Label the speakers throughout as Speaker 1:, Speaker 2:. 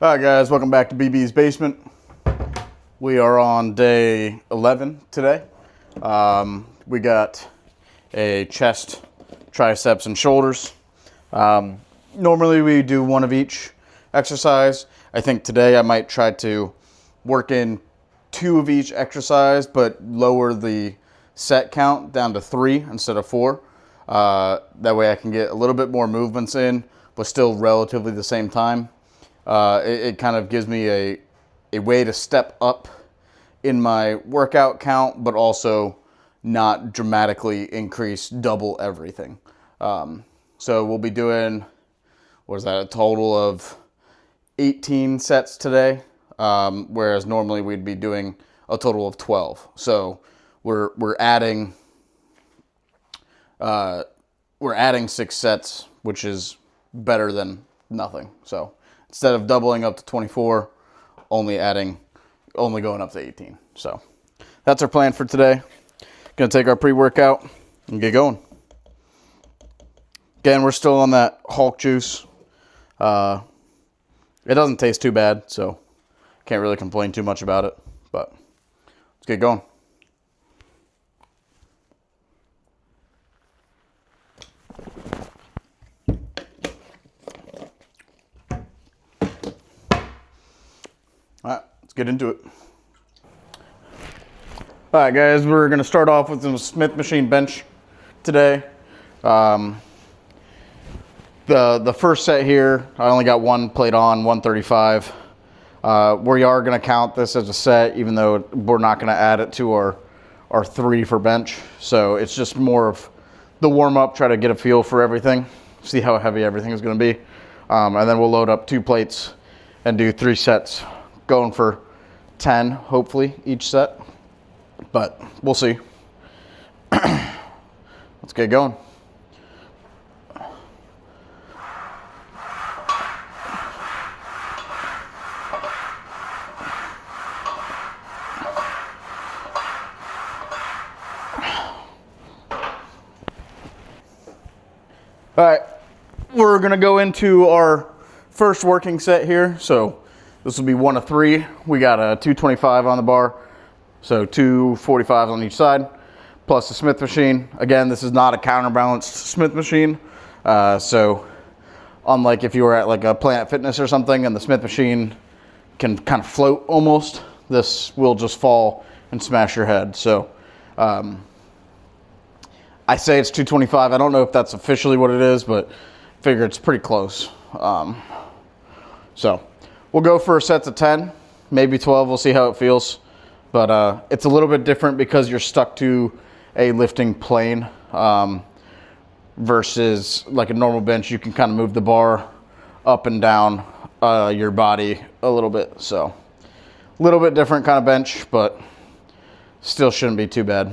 Speaker 1: All right, guys, welcome back to BB's Basement. We are on day 11 today. We got a chest, triceps, and shoulders. Normally we do one of each exercise. I think today I might try to work in 2 of each exercise, but lower the set count down to 3 instead of 4. That way I can get a little bit more movements in, but still relatively the same time. It kind of gives me a way to step up in my workout count, but also not dramatically increase double everything. So we'll be doing, a total of 18 sets today, whereas normally we'd be doing a total of 12. So we're adding 6 sets, which is better than nothing. So instead of doubling up to 24, only going up to 18. So that's our plan for today. Gonna take our pre-workout and get going. Again, we're still on that Hulk juice. It doesn't taste too bad, so can't really complain too much about it, but let's get going. All right, let's get into it. All right, guys, we're going to start off with some Smith machine bench today. The first set here, I only got one plate on, 135. We are going to count this as a set, even though we're not going to add it to our 3 for bench. So it's just more of the warm-up, try to get a feel for everything, see how heavy everything is going to be. And then we'll load up 2 plates and do 3 sets. Going for 10, hopefully, each set, but we'll see. Let's get going. All right, we're gonna go into our first working set here. So this will be 1 of 3. We got a 225 on the bar, so 2 45s on each side, plus the Smith machine. Again, this is not a counterbalanced Smith machine. So unlike if you were at like a Planet Fitness or something and the Smith machine can kind of float almost, this will just fall and smash your head. So I say it's 225. I don't know if that's officially what it is, but figure it's pretty close. So we'll go for sets of 10, maybe 12. We'll see how it feels. But it's a little bit different because you're stuck to a lifting plane versus like a normal bench. You can kind of move the bar up and down your body a little bit. So a little bit different kind of bench, but still shouldn't be too bad.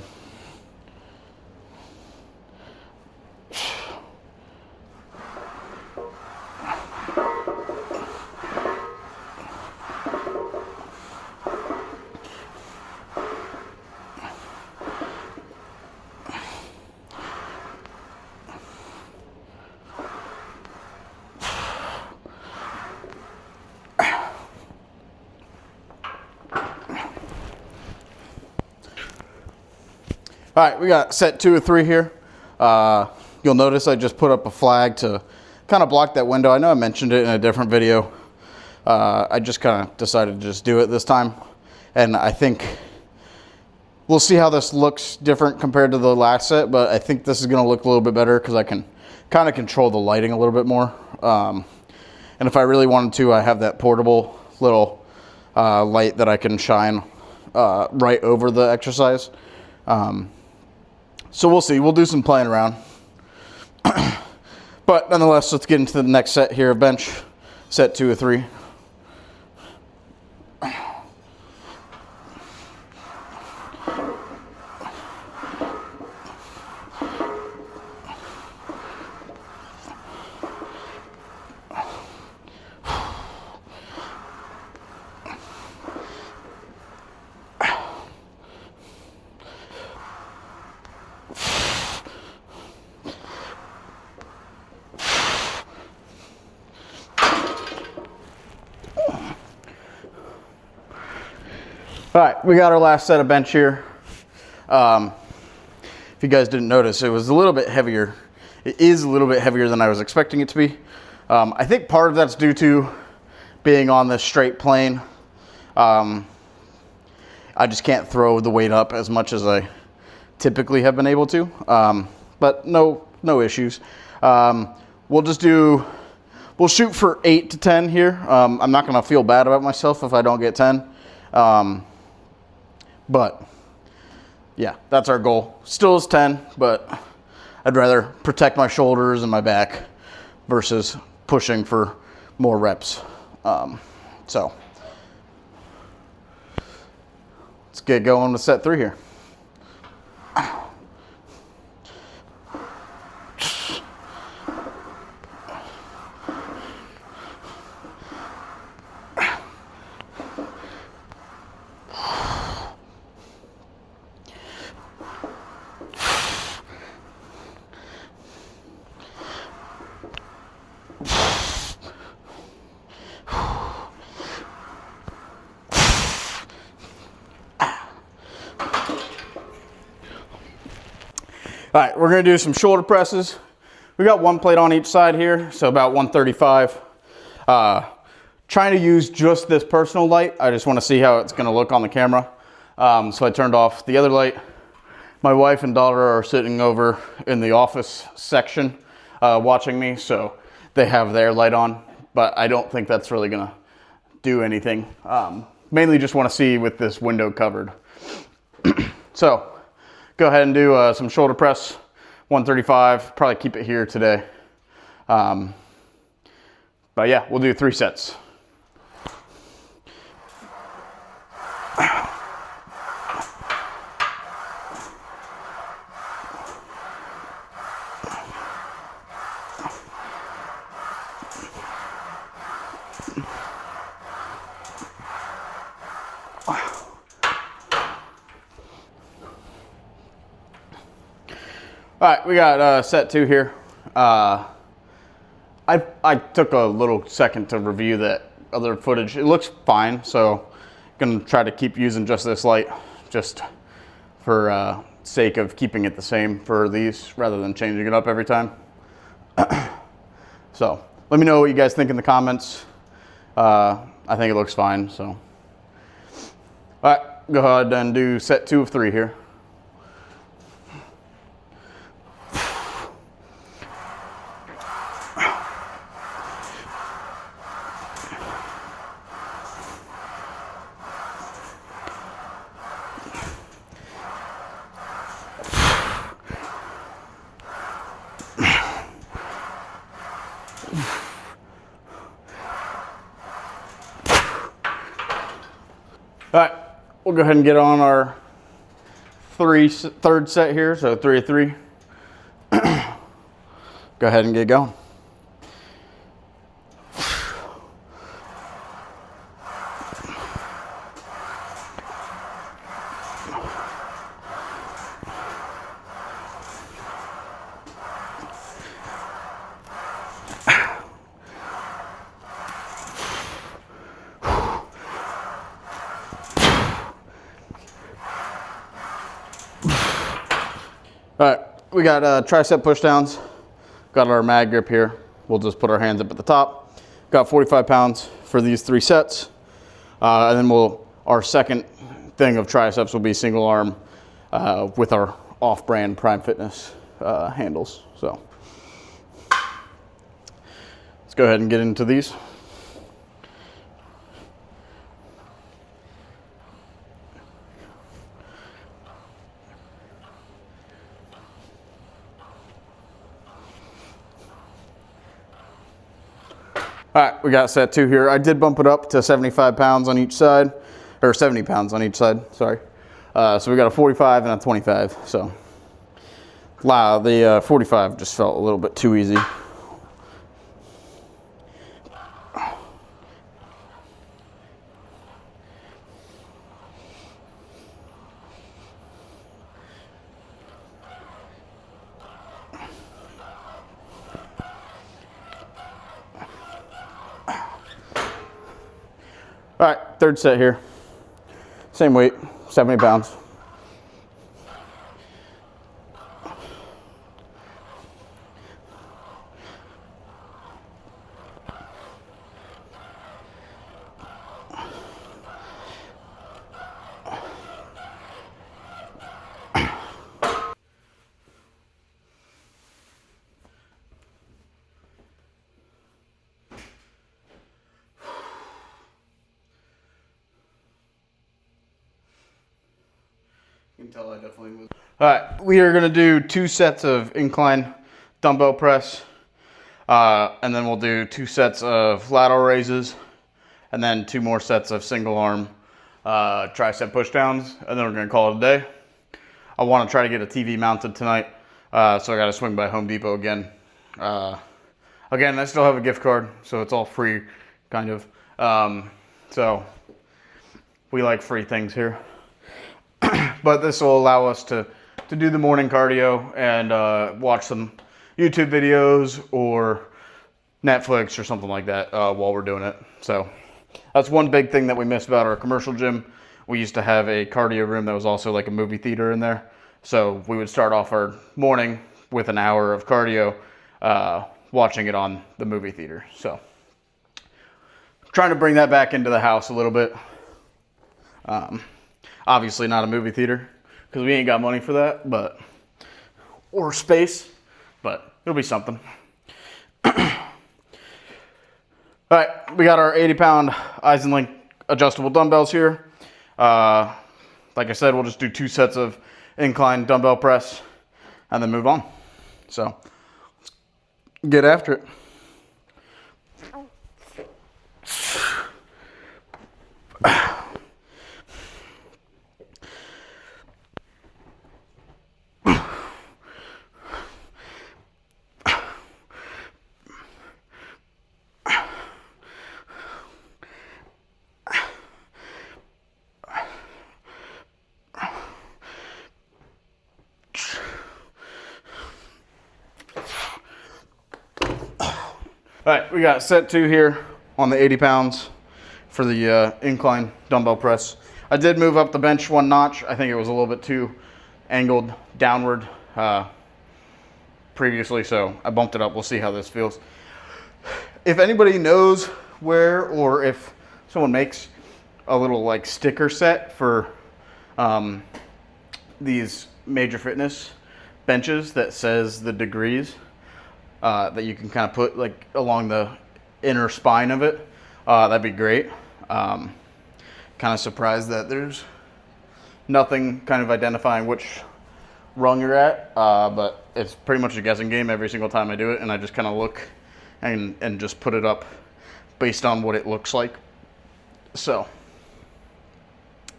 Speaker 1: All right, we got set 2 of 3 here. You'll notice I just put up a flag to kind of block that window. I know I mentioned it in a different video. I just kind of decided to just do it this time. And I think we'll see how this looks different compared to the last set, but I think this is gonna look a little bit better because I can kind of control the lighting a little bit more. And if I really wanted to, I have that portable little light that I can shine right over the exercise. So we'll see. We'll do some playing around. But nonetheless, let's get into the next set here of bench. Set 2 of 3. All right, we got our last set of bench here. If you guys didn't notice, it was a little bit heavier. It is a little bit heavier than I was expecting it to be. I think part of that's due to being on this straight plane. I just can't throw the weight up as much as I typically have been able to, but no issues. We'll shoot for 8 to 10 here. I'm not gonna feel bad about myself if I don't get 10. But yeah, that's our goal. Still is 10, but I'd rather protect my shoulders and my back versus pushing for more reps. So let's get going with set 3 here. All right, we're gonna do some shoulder presses. We got one plate on each side here, so about 135. Trying to use just this personal light. I just wanna see how it's gonna look on the camera. So I turned off the other light. My wife and daughter are sitting over in the office section watching me, so they have their light on, but I don't think that's really gonna do anything. Mainly just wanna see with this window covered. So, go ahead and do some shoulder press, 135, probably keep it here today. But yeah, we'll do 3 sets. All right, we got set 2 here. I took a little second to review that other footage. It looks fine, so I'm gonna try to keep using just this light, just for sake of keeping it the same for these, rather than changing it up every time. So let me know what you guys think in the comments. I think it looks fine, so. All right, go ahead and do set 2 of 3 here. All right, we'll go ahead and get on our third set here, so 3 of 3. Go ahead and get going. All right, we got tricep push downs. Got our mag grip here. We'll just put our hands up at the top. Got 45 pounds for these 3 sets. And then our second thing of triceps will be single arm with our off-brand Prime Fitness handles. So let's go ahead and get into these. All right, we got set 2 here. I did bump it up to 75 pounds on each side, or 70 pounds on each side, sorry. So we got a 45 and a 25, so. Wow, the 45 just felt a little bit too easy. All right, third set here. Same weight, 70 pounds. You can tell I definitely moved. All right, we are gonna do 2 sets of incline dumbbell press, and then we'll do 2 sets of lateral raises, and then 2 more sets of single arm tricep push downs, and then we're gonna call it a day. I wanna try to get a TV mounted tonight, so I gotta swing by Home Depot again. Again, I still have a gift card, so it's all free, kind of. So we like free things here. But this will allow us to do the morning cardio and watch some YouTube videos or Netflix or something like that while we're doing it. So that's one big thing that we miss about our commercial gym. We used to have a cardio room that was also like a movie theater in there. So we would start off our morning with an hour of cardio, watching it on the movie theater. So trying to bring that back into the house a little bit. Obviously not a movie theater because we ain't got money for that, but or space, but it'll be something. All right, we got our 80-pound Eisenlink adjustable dumbbells here. Like I said, we'll just do 2 sets of incline dumbbell press and then move on. So let's get after it. All right, we got set 2 here on the 80 pounds for the incline dumbbell press. I did move up the bench 1 notch. I think it was a little bit too angled downward previously, so I bumped it up. We'll see how this feels. If anybody knows where, or if someone makes a little like sticker set for these Major Fitness benches that says the degrees, that you can kind of put like along the inner spine of it, that'd be great. Kind of surprised that there's nothing kind of identifying which rung you're at, but it's pretty much a guessing game every single time I do it, and I just kind of look and just put it up based on what it looks like. So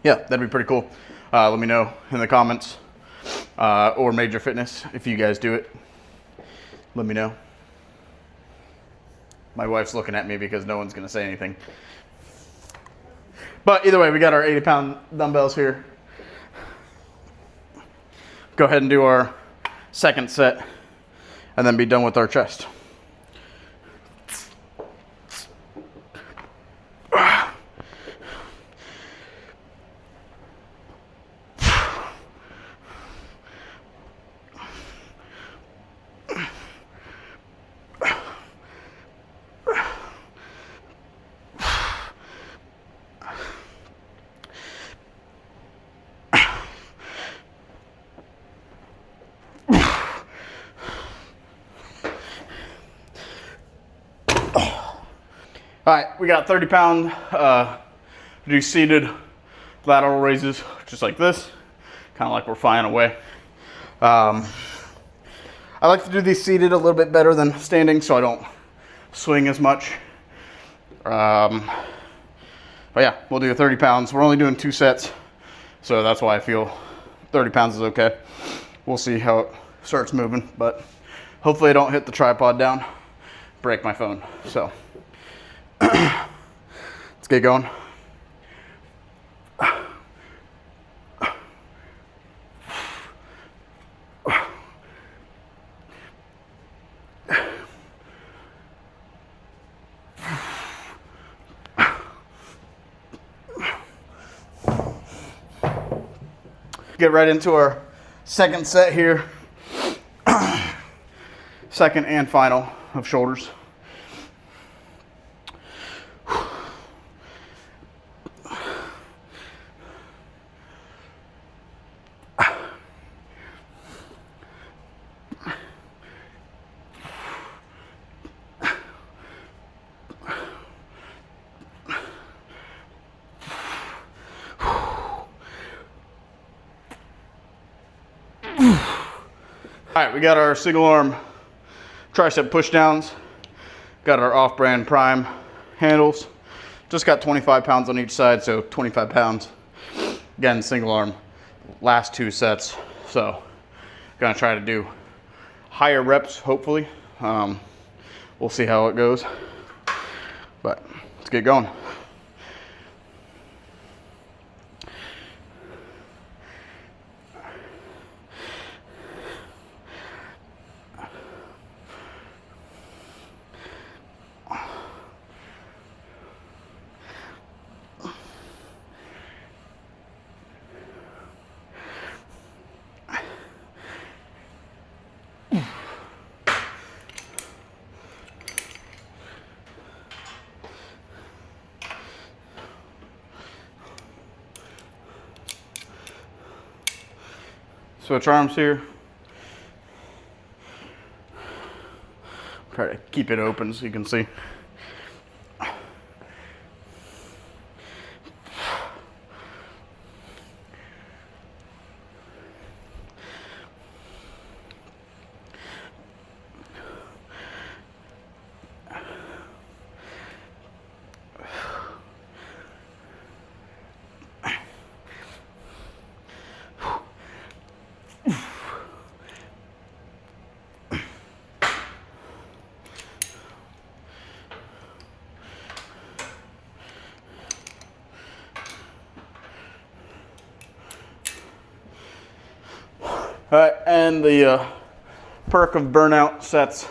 Speaker 1: yeah, that'd be pretty cool. Let me know in the comments, or Major Fitness if you guys do it. Let me know. My wife's looking at me because no one's going to say anything. But either way, we got our 80-pound dumbbells here. Go ahead and do our second set and then be done with our chest. All right, we got 30-pound do seated lateral raises, just like this, kind of like we're flying away. I like to do these seated a little bit better than standing, so I don't swing as much. But yeah, we'll do 30 pounds. We're only doing 2 sets, so that's why I feel 30 pounds is okay. We'll see how it starts moving, but hopefully I don't hit the tripod down, break my phone. So let's get going. get right into our second set here. Second and final of shoulders. All right, we got our single arm tricep push downs. Got our off-brand Prime handles. Just got 25 pounds on each side, so 25 pounds. Again, single arm, last 2 sets. So, gonna try to do higher reps, hopefully. We'll see how it goes. But let's get going. Switch arms here. Try to keep it open so you can see. All right, and the perk of burnout sets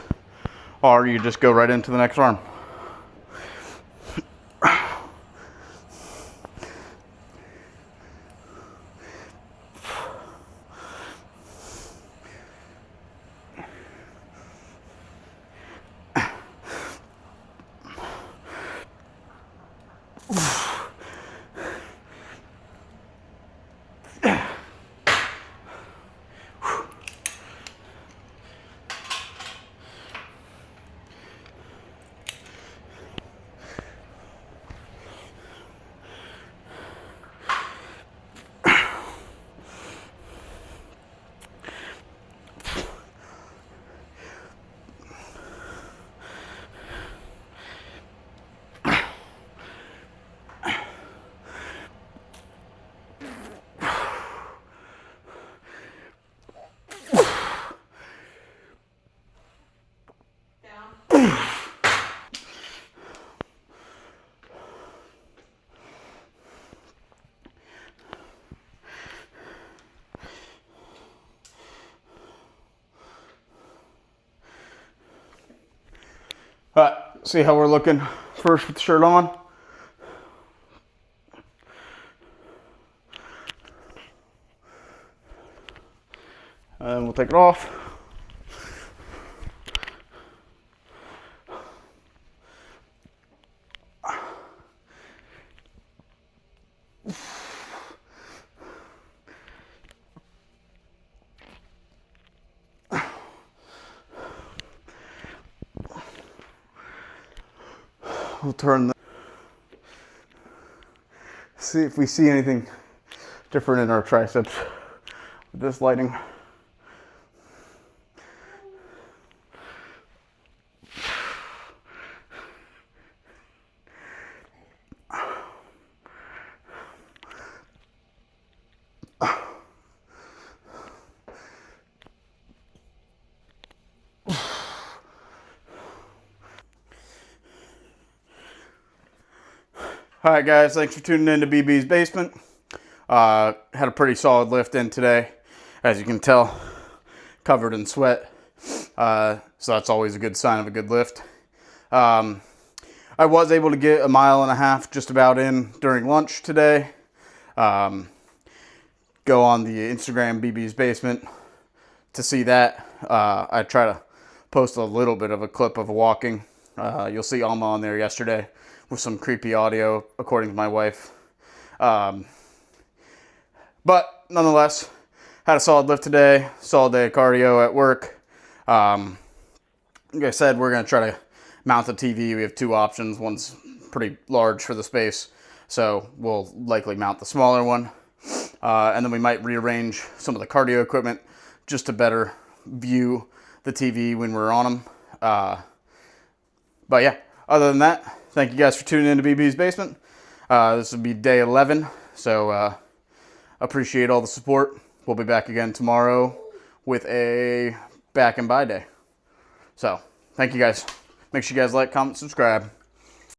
Speaker 1: are you just go right into the next arm. All right, see how we're looking first with the shirt on. And we'll take it off. We'll turn see if we see anything different in our triceps with this lighting. All right, guys, thanks for tuning in to BB's Basement. Had a pretty solid lift in today, as you can tell, covered in sweat. So that's always a good sign of a good lift. I was able to get 1.5 miles just about in during lunch today. Got go on the Instagram BB's Basement to see that. I try to post a little bit of a clip of walking. You'll see Alma on there yesterday with some creepy audio, according to my wife. But nonetheless, had a solid lift today, solid day of cardio at work. Like I said, we're going to try to mount the TV. We have two options. One's pretty large for the space, so we'll likely mount the smaller one. And then we might rearrange some of the cardio equipment just to better view the TV when we're on them. But yeah, other than that, thank you guys for tuning in to BB's Basement. This will be day 11, so appreciate all the support. We'll be back again tomorrow with a back and buy day. So, thank you guys. Make sure you guys like, comment, subscribe.